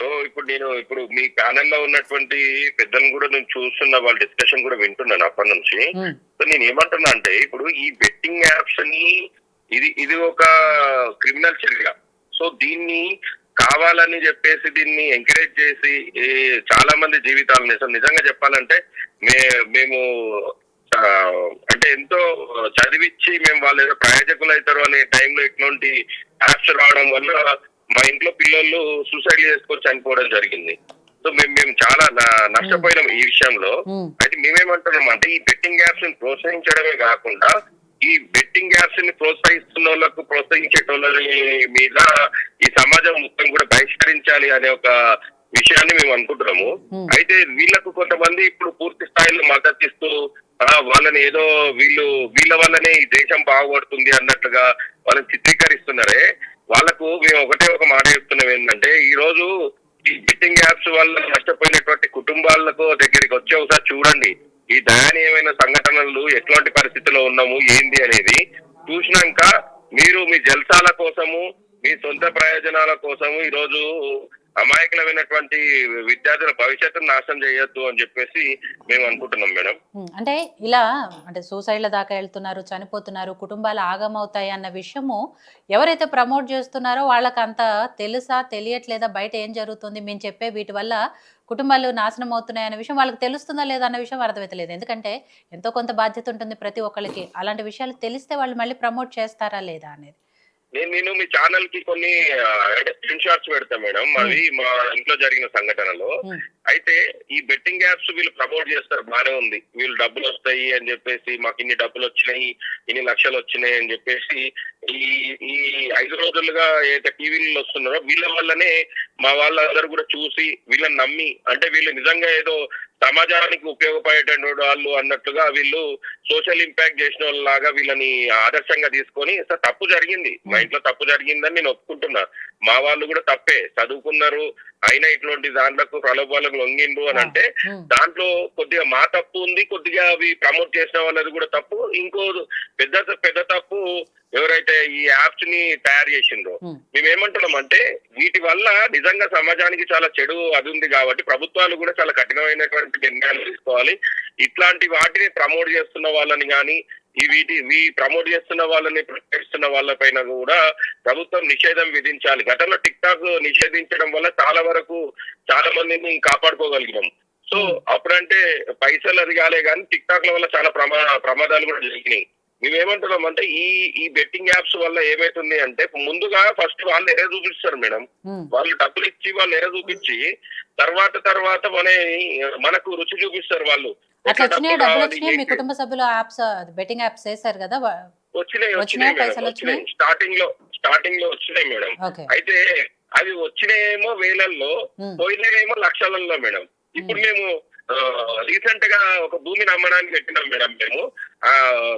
So ఇప్పుడు మీ panel లో ఉన్నటువంటి పెద్దలను కూడా నేను చూస్తున్నా, వాళ్ళ డిస్కషన్ కూడా వింటున్నాను అప్పటి నుంచి. సో నేను ఏమంటున్నా అంటే, ఇప్పుడు ఈ బెట్టింగ్ యాప్స్ ని ఇది ఒక క్రిమినల్ చర్య. సో దీన్ని కావాలని చెప్పేసి దీన్ని ఎంకరేజ్ చేసి చాలా మంది జీవితాలను నిజంగా చెప్పాలంటే మేము అంటే ఎంతో చదివిచ్చి మేము వాళ్ళు ఏదో ప్రయోజకులు అవుతారు అనే టైంలో ఇట్లాంటి యాప్స్ రావడం వల్ల మా ఇంట్లో పిల్లలు సూసైడ్ చేసుకొని చనిపోవడం జరిగింది. సో మేము చాలా నష్టపోయినాం ఈ విషయంలో. అయితే మేమేమంటున్నాం అంటే, ఈ బెట్టింగ్ యాప్స్ ని ప్రోత్సహించడమే కాకుండా ఈ బెట్టింగ్ యాప్స్ ని ప్రోత్సహిస్తున్న వాళ్ళకు ప్రోత్సహించేటోళ్ళని మీద ఈ సమాజం మొత్తం కూడా బహిష్కరించాలి అనే ఒక విషయాన్ని మేము అనుకుంటున్నాము. అయితే వీళ్ళకు కొంతమంది ఇప్పుడు పూర్తి స్థాయిలో మద్దతు ఇస్తూ వాళ్ళని ఏదో వీళ్ళ వల్లనే ఈ దేశం బాగుపడుతుంది అన్నట్లుగా వాళ్ళని చిత్రీకరిస్తున్నారే, వాళ్ళకు మేము ఒక మాట చెప్తున్నాం ఏంటంటే, ఈ రోజు ఈ బెట్టింగ్ యాప్స్ వల్ల నష్టపోయినటువంటి కుటుంబాలకు దగ్గరికి వచ్చి ఒకసారి చూడండి ఈ దయనీయమైన సంఘటనలు ఎట్లాంటి పరిస్థితిలో ఉన్నాము ఏంది అనేది చూసినాక మీరు మీ జల్సాల కోసము మీ సొంత ప్రయోజనాల కోసము ఈ రోజు అమాయకులమైనటువంటి విద్యార్థుల భవిష్యత్తును నాశనం చేయొద్దు అని చెప్పేసి మేము అనుకుంటున్నాం మేడం. అంటే ఇలా అంటే సూసైడ్ల దాకా వెళ్తున్నారు, చనిపోతున్నారు, కుటుంబాలు ఆగమవుతాయి అన్న విషయము ఎవరైతే ప్రమోట్ చేస్తున్నారో వాళ్ళకి అంత తెలుసా తెలియట్లేదా, బయట ఏం జరుగుతుంది, మేము చెప్పే వీటి వల్ల కుటుంబాలు నాశనం అవుతున్నాయి అనే విషయం వాళ్ళకి తెలుస్తుందా లేదా అన్న విషయం అర్థమవుతలేదు. ఎందుకంటే ఎంతో కొంత బాధ్యత ఉంటుంది ప్రతి ఒక్కరికి. అలాంటి విషయాలు తెలిస్తే వాళ్ళు మళ్ళీ ప్రమోట్ చేస్తారా లేదా అనేది. నేను మీ ఛానల్ కి కొన్ని స్క్రీన్ షాట్స్ పెడతా మేడం, అవి మా ఇంట్లో జరిగిన సంఘటనలో. అయితే ఈ బెట్టింగ్ యాప్స్ వీళ్ళు ప్రమోట్ చేస్తారు, బానే ఉంది, వీళ్ళు డబ్బులు వస్తాయి అని చెప్పేసి, మాకు ఇన్ని డబ్బులు వచ్చినాయి, ఇన్ని లక్షలు వచ్చినాయి అని చెప్పేసి ఈ 5 రోజులుగా ఏదైతే టీవీలలో వస్తున్నారో వీళ్ళ వల్లనే మా వాళ్ళందరూ కూడా చూసి వీళ్ళని నమ్మి, అంటే వీళ్ళు నిజంగా ఏదో సమాజానికి ఉపయోగపడేటువంటి వాళ్ళు అన్నట్లుగా వీళ్ళు సోషల్ ఇంపాక్ట్ చేసిన వాళ్ళలాగా వీళ్ళని ఆదర్శంగా తీసుకొని, తప్పు జరిగింది, మా ఇంట్లో తప్పు జరిగిందని నేను ఒప్పుకుంటున్నా, మా వాళ్ళు కూడా తప్పే చదువుకున్నారు అయినా ఇట్లాంటి దాంట్లకు ప్రలోభాలకు లొంగిండు అని అంటే దాంట్లో కొద్దిగా మా తప్పు ఉంది, కొద్దిగా అవి ప్రమోట్ చేసిన వాళ్ళది కూడా తప్పు. ఇంకో పెద్ద తప్పు ఎవరైతే ఈ యాప్స్ ని తయారు చేసిండ్రో, మేమేమంటున్నాం అంటే వీటి వల్ల నిజంగా సమాజానికి చాలా చెడు అది ఉంది కాబట్టి ప్రభుత్వాలు కూడా చాలా కఠినమైనటువంటి నిర్ణయాలు తీసుకోవాలి. ఇట్లాంటి వాటిని ప్రమోట్ చేస్తున్న వాళ్ళని కానీ ప్రమోట్ చేస్తున్న వాళ్ళని ప్రకటిస్తున్న వాళ్ళపైన కూడా ప్రభుత్వం నిషేధం విధించాలి. గతంలో టిక్ టాక్ నిషేధించడం వల్ల చాలా మందిని కాపాడుకోగలిగినాం. సో అప్పుడంటే పైసలు అదిగాలే కానీ టిక్ టాక్ ల వల్ల చాలా ప్రమాదాలు కూడా జరిగినాయి. మేమేమంటున్నాం అంటే ఈ బెట్టింగ్ యాప్స్ వల్ల ఏమైతుంది అంటే, ముందుగా ఫస్ట్ వాళ్ళు ఎర చూపిస్తారు మేడం, వాళ్ళు డబ్బులు ఇచ్చి వాళ్ళు ఎర చూపించి తర్వాత మనకు రుచి చూపిస్తారు. వాళ్ళు మీ కుటుంబ సభ్యులు బెట్టింగ్ యాప్స్ చేశారు కదా, వచ్చినాయి స్టార్టింగ్ లో వచ్చినాయి మేడం. అయితే అవి వచ్చినాయేమో వేలల్లో, పోయినాయేమో లక్షలలో మేడం. ఇప్పుడు మేము రీసెంట్ గా ఒక భూమిని అమ్మడానికి పెట్టినాం మేడం. మేము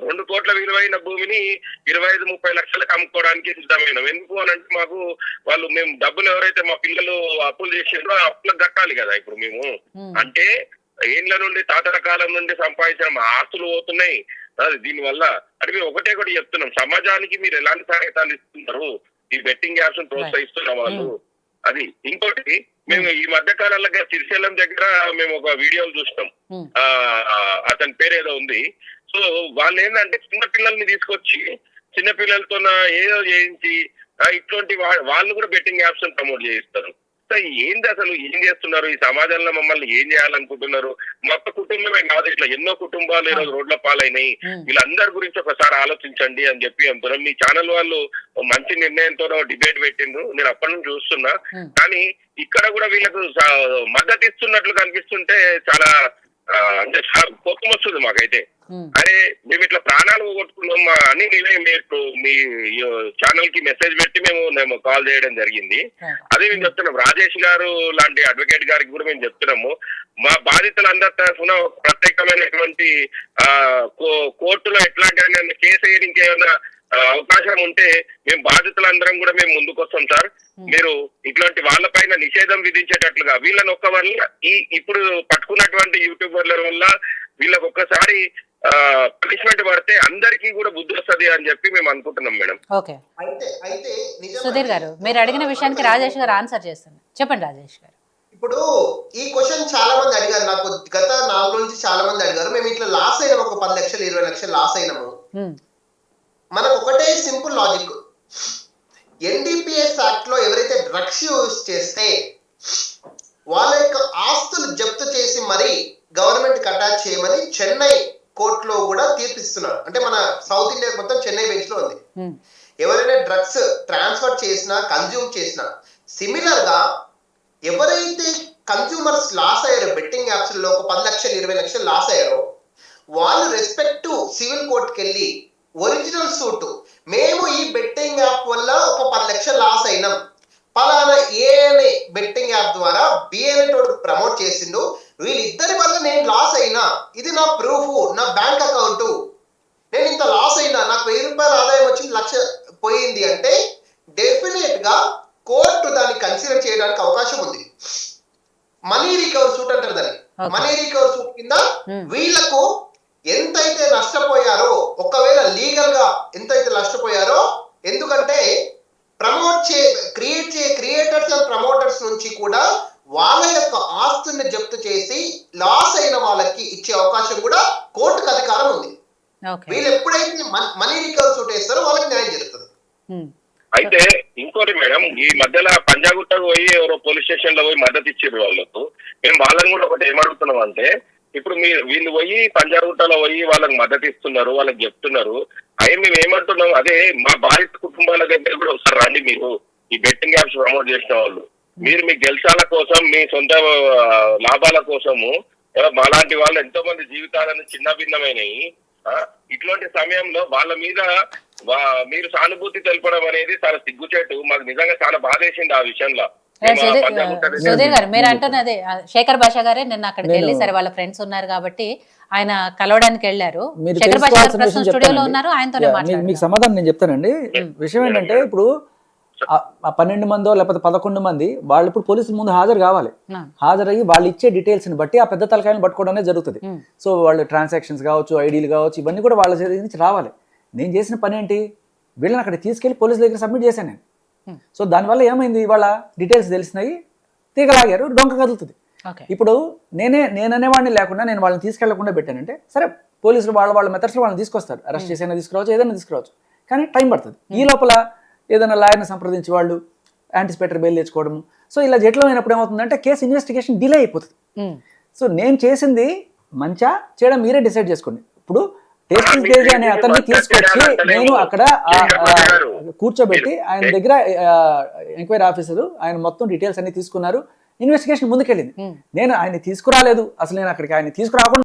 2 కోట్ల విలువైన భూమిని 25-30 లక్షలకు అమ్ముకోవడానికి సిద్ధమైనాం. ఎందుకు అని అంటే, మేము డబ్బులు ఎవరైతే మా పిల్లలు అప్పులు చేసిండ్రో ఆ అప్పులకు కట్టాలి కదా. ఇప్పుడు మేము అంటే ఏండ్ల నుండి తాతల కాలం నుండి సంపాదించిన మా ఆస్తులు పోతున్నాయి దీనివల్ల. అంటే మేము ఒకటి చెప్తున్నాం, సమాజానికి మీరు ఎలాంటి సహాయతాలు ఇస్తున్నారు ఈ బెట్టింగ్ యాప్స్ ప్రోత్సహిస్తున్న వాళ్ళు. అది ఇంకోటి, మేము ఈ మధ్య కాలంలో శ్రీశైలం దగ్గర మేము ఒక వీడియోలు చూస్తాం, అతని పేరు ఏదో ఉంది. సో వాళ్ళు ఏంటంటే చిన్న పిల్లల్ని తీసుకొచ్చి చిన్న పిల్లలతో ఏదో చేయించి ఇట్లాంటి వాళ్ళు కూడా బెట్టింగ్ యాప్స్ ప్రమోట్ చేయిస్తారు. సో ఏంది అసలు ఏం చేస్తున్నారు ఈ సమాజంలో, మమ్మల్ని ఏం చేయాలనుకుంటున్నారు? మొత్తం కుటుంబమే కాదు, ఇట్లా ఎన్నో కుటుంబాలు ఈరోజు రోడ్ల పాలైనాయి. వీళ్ళందరి గురించి ఒకసారి ఆలోచించండి అని చెప్పి అంటున్నారు. మీ ఛానల్ వాళ్ళు మంచి నిర్ణయంతో డిబేట్ పెట్టిండ్రు, నేను అప్పటి నుంచి చూస్తున్నా. కానీ ఇక్కడ కూడా వీళ్ళకు మద్దతు ఇస్తున్నట్లు కనిపిస్తుంటే చాలా అంటే కోపం వస్తుంది మాకైతే. అరే మేము ఇట్లా ప్రాణాలు పోగొట్టుకున్నాం అని మీ ఛానల్ కి మెసేజ్ పెట్టి మేము కాల్ చేయడం జరిగింది. అదే మేము చెప్తున్నాం, రాజేష్ గారు లాంటి అడ్వకేట్ గారికి కూడా మేము చెప్తున్నాము, మా బాధితులందరి తరఫున ప్రత్యేకమైనటువంటి కోర్టులో ఎట్లాంటి కేసు వేయడానికి ఏమైనా అవకాశం ఉంటే మేము బాధితులందరం కూడా మేము ముందుకు వస్తాం సార్. మీరు ఇట్లాంటి వాళ్ళపైన నిషేధం విధించేటట్లుగా వీళ్ళని వల్ల ఇప్పుడు పట్టుకున్నటువంటి యూట్యూబర్ల వల్ల వీళ్ళకి ఒక్కసారి పనిష్మెంట్ పడితే అందరికీ కూడా బుద్ధి వస్తుంది అని చెప్పి మేము అనుకుంటున్నాం మేడం. ఓకే, సుధీర్ గారు మీరు అడిగిన విషయానికి రాజేష్ గారు ఆన్సర్ చేస్తున్నారు. చెప్పండి రాజేష్ గారు. ఇప్పుడు ఈ క్వశ్చన్ చాలా మంది అడిగారు నాకు, గత 4 రోజుల నుంచి చాలా మంది అడిగారు. మేము ఇట్లా లాస్ అయినాము, ఒక 10 లక్షలు 20 లక్షలు లాస్ అయినాము. మనకు ఒకటే సింపుల్ లాజిక్, ఎన్డీపీఎస్ యాక్ట్ లో ఎవరైతే డ్రగ్స్ యూజ్ చేస్తే వాళ్ళ యొక్క ఆస్తులు జప్తు చేసి మరి గవర్నమెంట్ కి అటాచ్ చేయమని చెన్నై కోర్టులో కూడా తీర్పిస్తున్నారు. అంటే మన సౌత్ ఇండియా మొత్తం చెన్నై బెంచ్ లో ఉంది. ఎవరైనా డ్రగ్స్ ట్రాన్స్ఫర్ చేసినా కన్జ్యూమ్ చేసినా, సిమిలర్ గా ఎవరైతే కన్జ్యూమర్స్ లాస్ అయ్యారో బెట్టింగ్ యాప్స్ లో ఒక 10 లక్షలు 20 లక్షలు లాస్ అయ్యారో వాళ్ళు రెస్పెక్ట్ సివిల్ కోర్టుకి వెళ్ళి ఒరిజినల్ సూట్, మేము ఈ బెట్టింగ్ యాప్ వల్ల ఒక 10 లక్షలు లాస్ అయినాం, పలానా ఏ అనే బెట్టింగ్ యాప్ ద్వారా బి అనే తోడు ప్రమోట్ చేసిండు, వీళ్ళిద్దరి వల్ల నేను లాస్ అయినా, ఇది నా ప్రూఫ్, నా బ్యాంక్ అకౌంట్, నేను ఇంత లాస్ అయినా, నాకు 1000 రూపాయలు ఆదాయం వచ్చింది, 1 లక్ష పోయింది అంటే డెఫినెట్ గా కోర్టు దాన్ని కన్సిడర్ చేయడానికి అవకాశం ఉంది. మనీ రికవర్ సూట్ అంటారు దాన్ని. మనీ రికవర్ సూట్ కింద వీళ్లకు ఎంతైతే నష్టపోయారో, ఒకవేళ లీగల్ గా ఎంతైతే నష్టపోయారో, ఎందుకంటే క్రియేటర్స్ అండ్ ప్రమోటర్స్ నుంచి కూడా వాళ్ళ యొక్క ఆస్తుల్ని జప్తు చేసి లాస్ అయిన వాళ్ళకి ఇచ్చే అవకాశం కూడా కోర్టుకు అధికారం ఉంది. వీళ్ళు ఎప్పుడైతే మనీ రికవర్ సూట్ వేస్తారో వాళ్ళకి న్యాయం జరుగుతుంది. అయితే ఇంకోటి మేడం, ఈ మధ్యలో పంజాగుట్టకు పోయి ఎవరో పోలీస్ స్టేషన్ లో పోయి మద్దతు ఇచ్చారు వాళ్ళకు. మేము వాళ్ళని కూడా ఒకటి ఏమడుగుతున్నాం అంటే, ఇప్పుడు వీళ్ళు పోయి పంజాగుట్టలో పోయి వాళ్ళకి మద్దతు ఇస్తున్నారు, వాళ్ళకి చెప్తున్నారు. అయ్యి మేము ఏమంటున్నాం, అదే మా బాధిత కుటుంబాల దగ్గర కూడా ఒకసారి రండి, మీరు ఈ బెట్టింగ్ యాప్స్ ప్రమోట్ చేసిన వాళ్ళు, మీరు మీ గెలిచాల కోసం, మీ సొంత లాభాల కోసము మాలాంటి వాళ్ళు ఎంతో మంది జీవితాలను చిన్న భిన్నమైనవి. ఇట్లాంటి సమయంలో వాళ్ళ మీద మీరు సానుభూతి తెలపడం అనేది చాలా సిగ్గుచేటు. మాకు నిజంగా చాలా బాధేసింది ఆ విషయంలో. సుధీర్ గారు మీరు అంటున్నది, శేఖర్ భాష గారే నిన్న అక్కడికి వెళ్ళి, సరే వాళ్ళ ఫ్రెండ్స్ ఉన్నారు కాబట్టి ఆయన కలవడానికి వెళ్ళారు. శేఖర్ భాష గారు ప్రస్తుతం స్టూడియోలో ఉన్నారు, ఆయనతోనే మాట్లాడారు. మీకు సమాధానం నేను చెప్తానండి. విషయం ఏంటంటే, ఇప్పుడు 12 మందో లేకపోతే 11 మంది వాళ్ళు ఇప్పుడు పోలీసుల ముందు హాజరు కావాలి. హాజరయ్యి వాళ్ళు ఇచ్చే డీటెయిల్స్ ని బట్టి ఆ పెద్ద తలకాయలను పట్టుకోవడం జరుగుతుంది. సో వాళ్ళు ట్రాన్సాక్షన్స్ కావచ్చు, ఐడీలు కావచ్చు, ఇవన్నీ కూడా వాళ్ళ నుంచి రావాలి. నేను చేసిన పని ఏంటి, వీళ్ళని అక్కడ తీసుకెళ్లి పోలీసుల దగ్గర సబ్మిట్ చేశాను నేను. సో దానివల్ల ఏమైంది, వాళ్ళ డీటెయిల్స్ తెలిసినాయి, తీగలాగారు, డొంక కదులుతుంది. ఇప్పుడు నేననేవాడిని లేకుండా నేను వాళ్ళని తీసుకెళ్లకుండా పెట్టానంటే, సరే పోలీసులు వాళ్ళ మెథడ్స్లో వాళ్ళని తీసుకొస్తారు, అరెస్ట్ చేసైనా తీసుకురావచ్చు, ఏదైనా తీసుకురావచ్చు, కానీ టైం పడుతుంది. ఈ లోపల ఏదైనా లాయర్ని సంప్రదించి వాళ్ళు యాంటిసిపేటరీ బెయిల్ తెచ్చుకోవడము. సో ఇలా జటిలమైనప్పుడు ఏమవుతుందంటే కేసు ఇన్వెస్టిగేషన్ డిలే అయిపోతుంది. సో నేను చేసింది మంచా చేయడం మీరే డిసైడ్ చేసుకోండి. ఇప్పుడు టేస్టింగ్ తేజ్ అనే అతన్ని తీసుకొచ్చి నేను అక్కడ కూర్చోబెట్టి ఆయన దగ్గర ఎంక్వైరీ ఆఫీసరు ఆయన మొత్తం డీటెయిల్స్ అన్ని తీసుకున్నారు, ఇన్వెస్టిగేషన్ ముందుకెళ్ళింది. నేను ఆయన తీసుకురాలేదు, అసలు నేను అక్కడికి ఆయన తీసుకురాకుండా